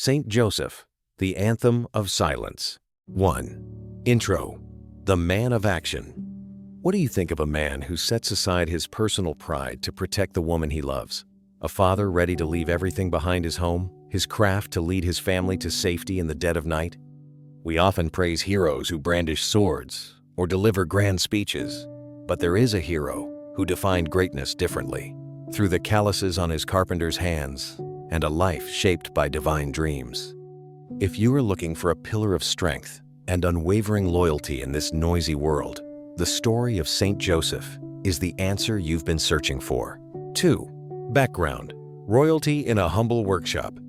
Saint Joseph, the Anthem of Silence. 1. Intro. The Man of Action. What do you think of a man who sets aside his personal pride to protect the woman he loves? A father ready to leave everything behind his home, his craft to lead his family to safety in the dead of night? We often praise heroes who brandish swords or deliver grand speeches, but there is a hero who defined greatness differently, through the calluses on his carpenter's hands and a life shaped by divine dreams. If you are looking for a pillar of strength and unwavering loyalty in this noisy world, the story of Saint Joseph is the answer you've been searching for. 2. Background. Royalty in a humble workshop.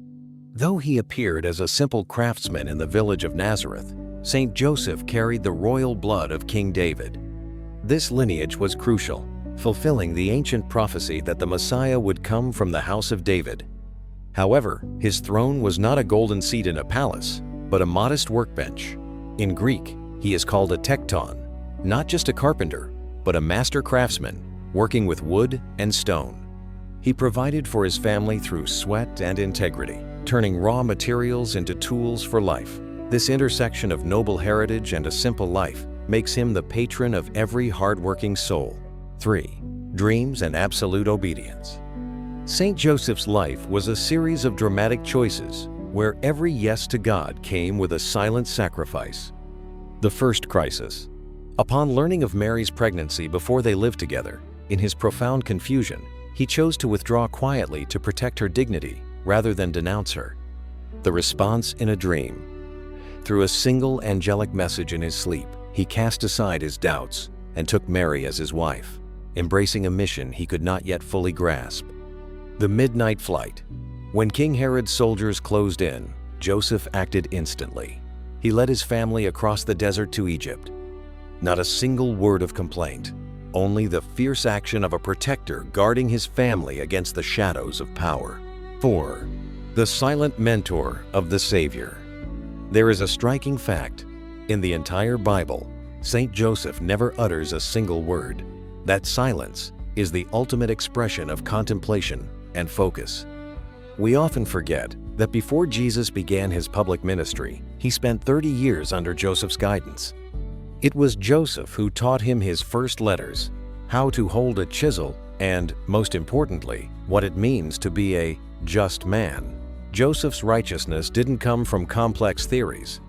Though he appeared as a simple craftsman in the village of Nazareth, Saint Joseph carried the royal blood of King David. This lineage was crucial, fulfilling the ancient prophecy that the Messiah would come from the house of David. However, his throne was not a golden seat in a palace, but a modest workbench. In Greek, he is called a Tektōn, not just a carpenter, but a master craftsman, working with wood and stone. He provided for his family through sweat and integrity, turning raw materials into tools for life. This intersection of noble heritage and a simple life makes him the patron of every hardworking soul. 3. Dreams and absolute obedience. Saint Joseph's life was a series of dramatic choices where every yes to God came with a silent sacrifice. The first crisis. Upon learning of Mary's pregnancy before they lived together, in his profound confusion, he chose to withdraw quietly to protect her dignity rather than denounce her. The response in a dream. Through a single angelic message in his sleep, he cast aside his doubts and took Mary as his wife, embracing a mission he could not yet fully grasp. The midnight flight. When King Herod's soldiers closed in, Joseph acted instantly. He led his family across the desert to Egypt. Not a single word of complaint, only the fierce action of a protector guarding his family against the shadows of power. 4. The silent mentor of the Savior. There is a striking fact. In the entire Bible, Saint Joseph never utters a single word. That silence is the ultimate expression of contemplation and focus. We often forget that before Jesus began his public ministry, he spent 30 years under Joseph's guidance. It was Joseph who taught him his first letters, how to hold a chisel, and, most importantly, what it means to be a just man. Joseph's righteousness didn't come from complex theories,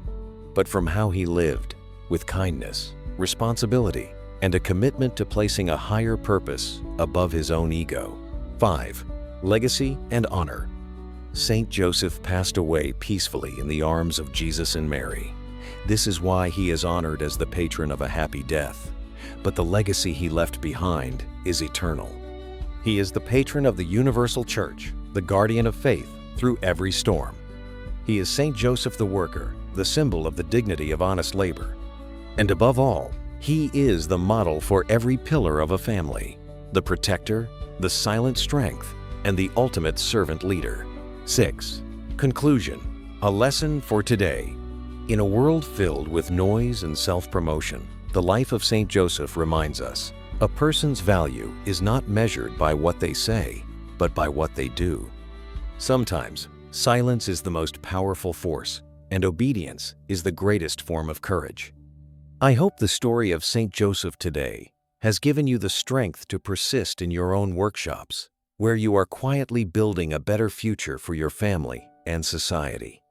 but from how he lived, with kindness, responsibility, and a commitment to placing a higher purpose above his own ego. 5. Legacy and honor. Saint Joseph passed away peacefully in the arms of Jesus and Mary. This is why he is honored as the patron of a happy death. But the legacy he left behind is eternal. He is the patron of the universal church, the guardian of faith through every storm. He is Saint Joseph the worker, the symbol of the dignity of honest labor. And above all, he is the model for every pillar of a family, the protector, the silent strength, and the ultimate servant leader. 6. Conclusion. A lesson for today. In a world filled with noise and self-promotion, the life of Saint Joseph reminds us, a person's value is not measured by what they say, but by what they do. Sometimes, silence is the most powerful force, and obedience is the greatest form of courage. I hope the story of Saint Joseph today has given you the strength to persist in your own workshops, where you are quietly building a better future for your family and society.